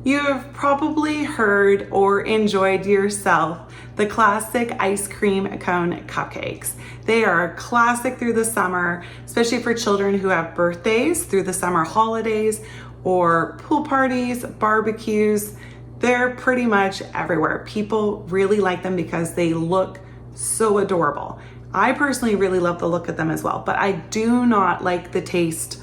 You have probably heard or enjoyed yourself the classic ice cream cone cupcakes. They are a classic through the summer, especially for children who have birthdays through the summer holidays or pool parties, barbecues. They're pretty much everywhere. People really like them because they look so adorable. I personally really love the look of them as well, but I do not like the taste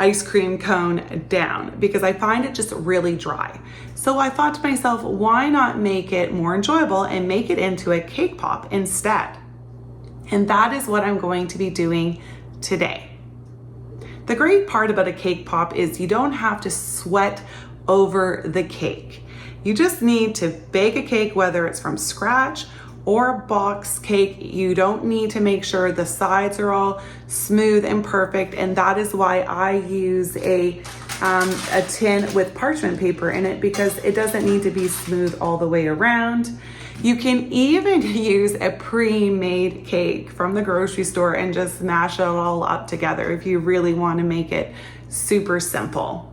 ice cream cone down because I find it just really dry. So I thought to myself, why not make it more enjoyable and make it into a cake pop instead? And that is what I'm going to be doing today. The great part about a cake pop is you don't have to sweat over the cake. You just need to bake a cake, whether it's from scratch or a box cake. You don't need to make sure the sides are all smooth and perfect, and that is why I use a tin with parchment paper in it, because it doesn't need to be smooth all the way around. You can even use a pre-made cake from the grocery store and just mash it all up together if you really want to make it super simple.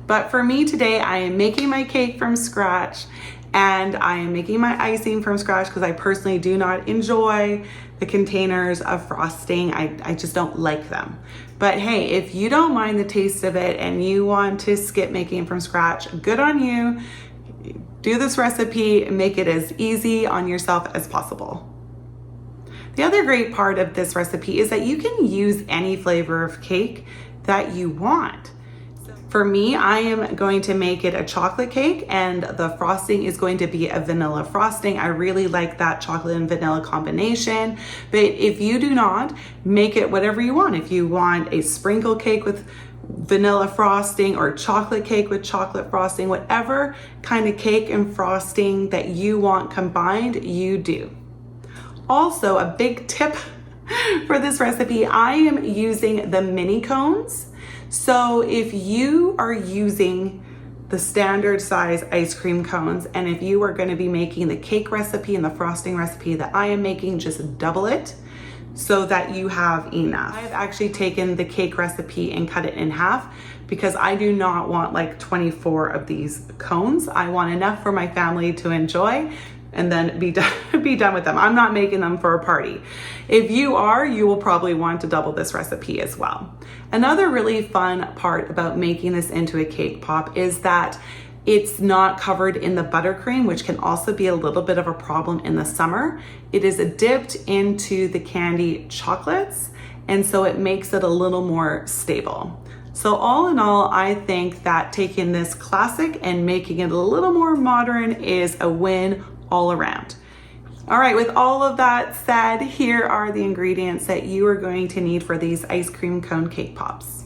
But for me today, I am making my cake from scratch, and I am making my icing from scratch because I personally do not enjoy the containers of frosting. I just don't like them. But hey, if you don't mind the taste of it and you want to skip making from scratch, good on you. Do this recipe and make it as easy on yourself as possible. The other great part of this recipe is that you can use any flavor of cake that you want. For me, I am going to make it a chocolate cake, and the frosting is going to be a vanilla frosting. I really like that chocolate and vanilla combination, but if you do not, make it whatever you want. If you want a sprinkle cake with vanilla frosting or chocolate cake with chocolate frosting, whatever kind of cake and frosting that you want combined, you do. Also, a big tip for this recipe, I am using the mini cones. So if you are using the standard size ice cream cones, and if you are going to be making the cake recipe and the frosting recipe that I am making, just double it so that you have enough. I've actually taken the cake recipe and cut it in half because I do not want like 24 of these cones. I want enough for my family to enjoy and then be done with them. I'm not making them for a party. If you are, you will probably want to double this recipe as well. Another really fun part about making this into a cake pop is that it's not covered in the buttercream, which can also be a little bit of a problem in the summer. It is dipped into the candy chocolates, and so it makes it a little more stable. So all in all, I think that taking this classic and making it a little more modern is a win all around. All right, with all of that said, here are the ingredients that you are going to need for these ice cream cone cake pops.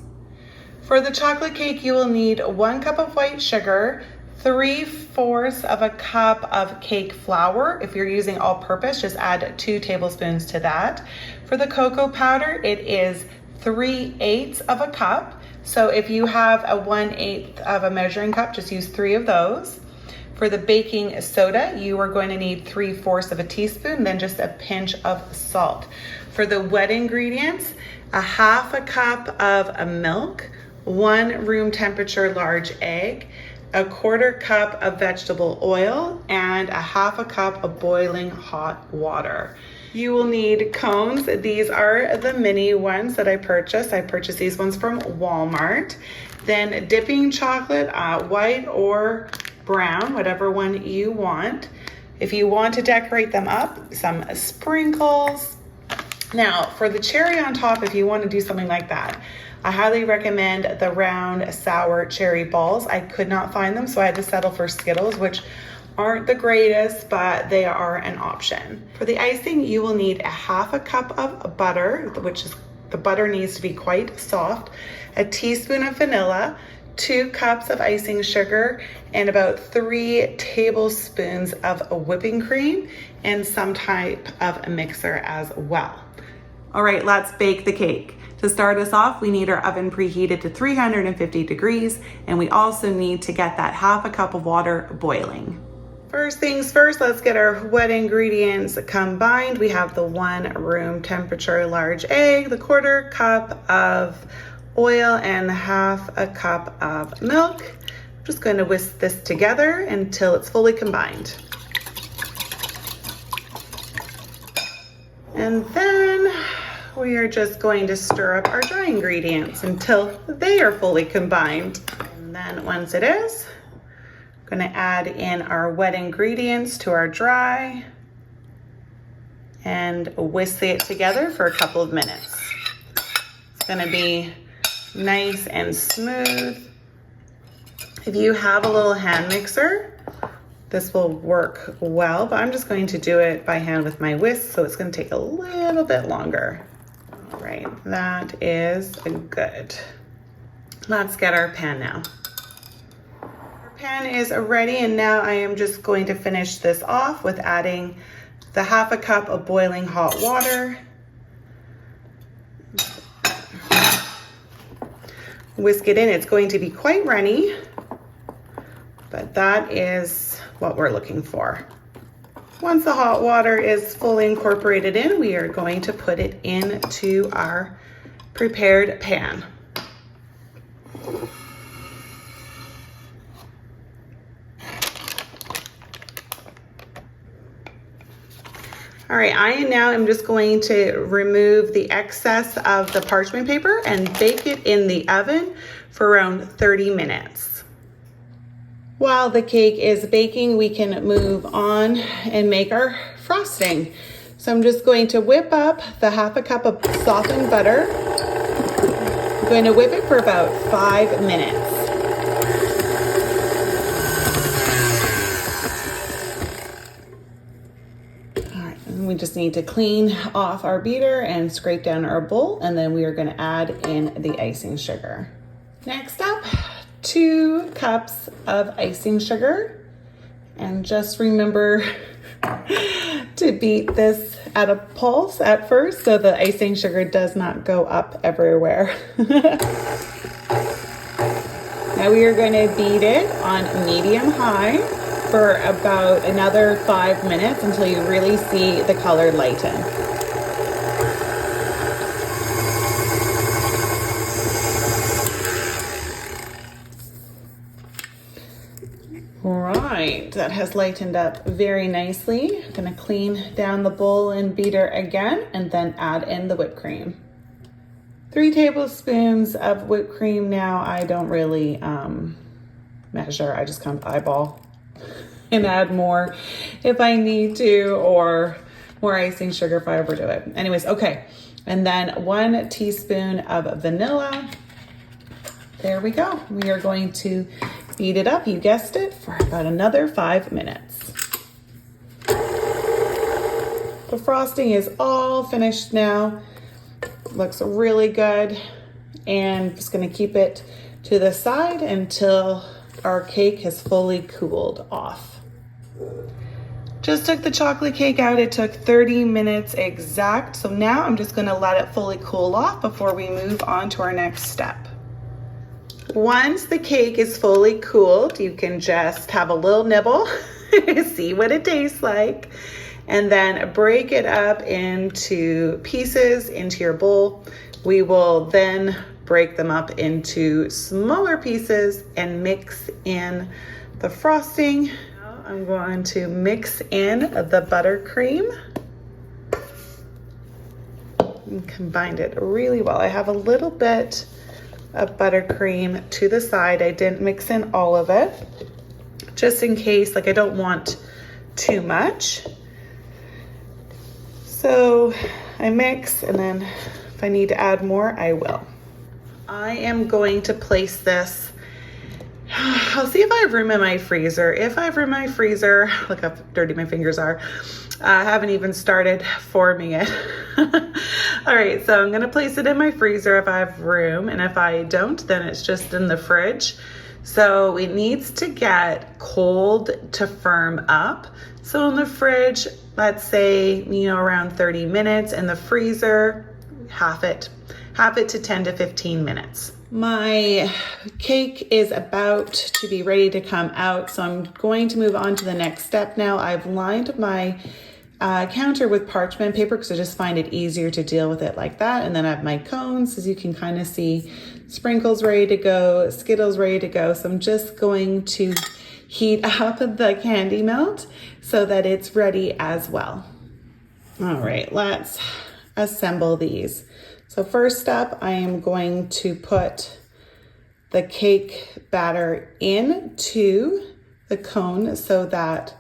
For the chocolate cake, you will need 1 cup of white sugar, 3/4 of a cup of cake flour. If you're using all-purpose, just add 2 tablespoons to that. For the cocoa powder, it is 3/8 of a cup. So if you have a 1/8 of a measuring cup, just use 3 of those. For the baking soda, you are going to need 3/4 of a teaspoon, then just a pinch of salt. For the wet ingredients, 1/2 cup of milk, 1 room temperature large egg, 1/4 cup of vegetable oil, and 1/2 cup of boiling hot water. You will need cones. These are the mini ones that I purchased. I purchased these ones from Walmart. Then dipping chocolate, white or brown, whatever one you want. If you want to decorate them up, some sprinkles. Now for the cherry on top, if you want to do something like that, I highly recommend the round sour cherry balls. I could not find them, so I had to settle for Skittles, which aren't the greatest, but they are an option. For the icing, you will need 1/2 cup of butter, which is, the butter needs to be quite soft, a teaspoon of vanilla, 2 cups of icing sugar, and about 3 tablespoons of whipping cream, and some type of a mixer as well. All right, let's bake the cake. To start us off, we need our oven preheated to 350 degrees, and we also need to get that 1/2 cup of water boiling. First things first, let's get our wet ingredients combined. We have the 1 room temperature large egg, the 1/4 cup of oil, and 1/2 cup of milk. Just going to whisk this together until it's fully combined. And then we are just going to stir up our dry ingredients until they are fully combined. And then once it is, I'm going to add in our wet ingredients to our dry and whisk it together for a couple of minutes. It's going to be nice and smooth. If you have a little hand mixer, this will work well, but I'm just going to do it by hand with my whisk, so it's going to take a little bit longer. All right, that is good. Let's get our pan now. Our pan is ready, and now I am just going to finish this off with adding the 1/2 cup of boiling hot water. Whisk it in. It's going to be quite runny, but that is what we're looking for. Once the hot water is fully incorporated in, we are going to put it into our prepared pan. All right, I am just going to remove the excess of the parchment paper and bake it in the oven for around 30 minutes. While the cake is baking, we can move on and make our frosting. So I'm just going to whip up the 1/2 cup of softened butter. I'm going to whip it for about 5 minutes. We just need to clean off our beater and scrape down our bowl, and then we are going to add in the icing sugar. Next up, 2 cups of icing sugar, and just remember to beat this at a pulse at first so the icing sugar does not go up everywhere. Now we are going to beat it on medium-high for about another 5 minutes until you really see the color lighten. All right, that has lightened up very nicely. I'm gonna clean down the bowl and beater again and then add in the whipped cream. 3 tablespoons of whipped cream. Now I don't really measure, I just kind of eyeball and add more if I need to, or more icing sugar if I overdo it. Anyways, okay. And then 1 teaspoon of vanilla. There we go. We are going to beat it up, you guessed it, for about another 5 minutes. The frosting is all finished now. Looks really good. And just gonna keep it to the side until our cake has fully cooled off. Just took the chocolate cake out. It took 30 minutes exact. So now I'm just gonna let it fully cool off before we move on to our next step. Once the cake is fully cooled, you can just have a little nibble, see what it tastes like, and then break it up into pieces into your bowl. We will then break them up into smaller pieces and mix in the frosting. Now I'm going to mix in the buttercream and combine it really well. I have a little bit of buttercream to the side. I didn't mix in all of it, just in case, like I don't want too much. So I mix, and then if I need to add more, I will. I am going to place this, I'll see if I have room in my freezer. If I have room in my freezer, look how dirty my fingers are. I haven't even started forming it. All right, so I'm gonna place it in my freezer if I have room, and if I don't, then it's just in the fridge. So it needs to get cold to firm up. So in the fridge, let's say, around 30 minutes. In the freezer, half it to 10 to 15 minutes. My cake is about to be ready to come out, so I'm going to move on to the next step now. I've lined my counter with parchment paper because I just find it easier to deal with it like that. And then I have my cones, as you can kind of see, sprinkles ready to go, Skittles ready to go. So I'm just going to heat up the candy melt so that it's ready as well. All right, let's assemble these. So first up, I am going to put the cake batter into the cone so that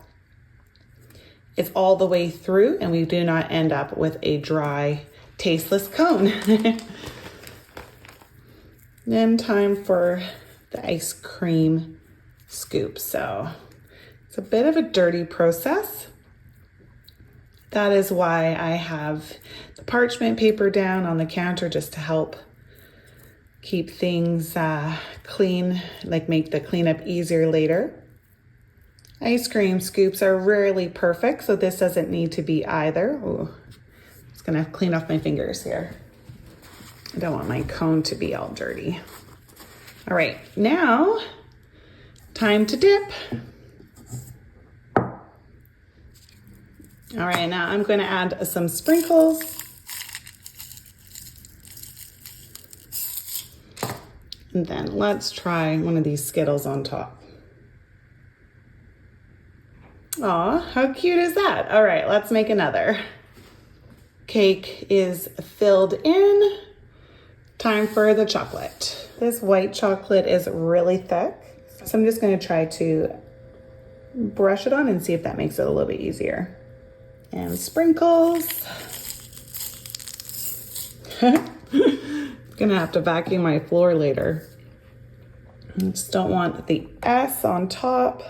it's all the way through and we do not end up with a dry, tasteless cone. Then time for the ice cream scoop. So it's a bit of a dirty process. That is why I have the parchment paper down on the counter just to help keep things clean, like make the cleanup easier later. Ice cream scoops are rarely perfect, so this doesn't need to be either. Ooh, I'm just gonna clean off my fingers here. I don't want my cone to be all dirty. All right, now time to dip. All right, now I'm gonna add some sprinkles. And then let's try one of these Skittles on top. Aw, how cute is that? All right, let's make another. Cake is filled in. Time for the chocolate. This white chocolate is really thick, so I'm just gonna try to brush it on and see if that makes it a little bit easier. And sprinkles. Gonna have to vacuum my floor later. I just don't want the S on top.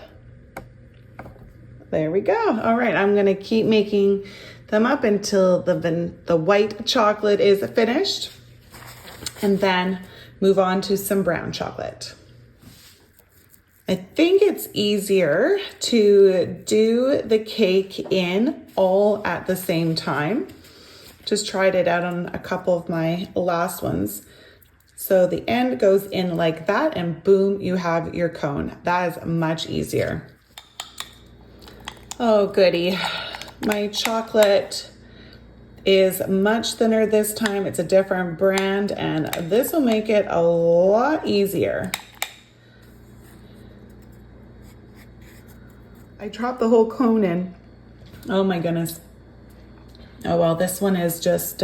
There we go. All right, I'm gonna keep making them up until the white chocolate is finished, and then move on to some brown chocolate. I think it's easier to do the cake in all at the same time. Just tried it out on a couple of my last ones. So the end goes in like that and boom, you have your cone. That is much easier. Oh goody, my chocolate is much thinner this time. It's a different brand and this will make it a lot easier. I dropped the whole cone in. Oh my goodness. Oh well, this one is just,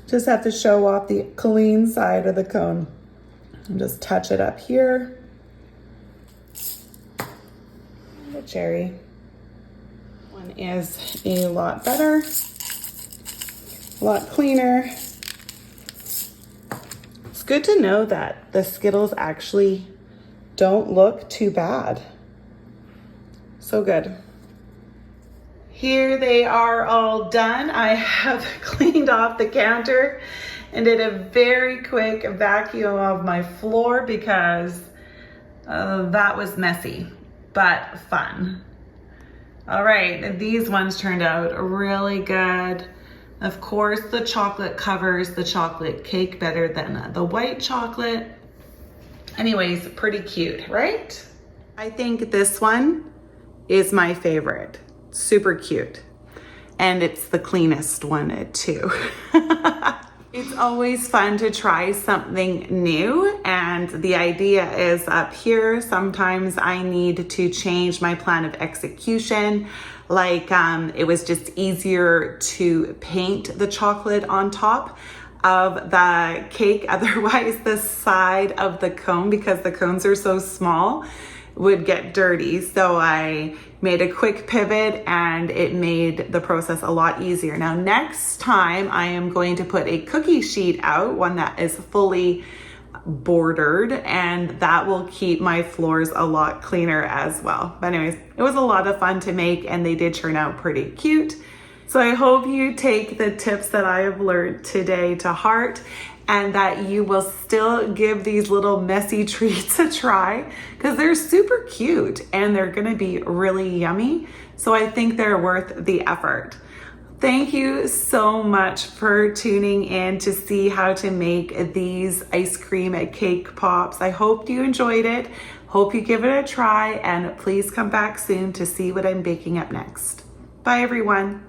just have to show off the clean side of the cone. And just touch it up here. The cherry one is a lot better, a lot cleaner. It's good to know that the Skittles actually don't look too bad. So good. Here they are all done. I have cleaned off the counter and did a very quick vacuum of my floor because that was messy, but fun. All right, these ones turned out really good. Of course, the chocolate covers the chocolate cake better than the white chocolate. Anyways, pretty cute, right? I think this one is my favorite. Super cute. And it's the cleanest one too. It's always fun to try something new, and the idea is up here. Sometimes I need to change my plan of execution. Like it was just easier to paint the chocolate on top of the cake. Otherwise the side of the cone, because the cones are so small, would get dirty. So I made a quick pivot and it made the process a lot easier. Now next time I am going to put a cookie sheet out, one that is fully bordered, and that will keep my floors a lot cleaner as well. But anyways, it was a lot of fun to make and they did turn out pretty cute. So I hope you take the tips that I have learned today to heart and that you will still give these little messy treats a try, because they're super cute and they're gonna be really yummy. So I think they're worth the effort. Thank you so much for tuning in to see how to make these ice cream cake pops. I hope you enjoyed it. Hope you give it a try, and please come back soon to see what I'm baking up next. Bye everyone.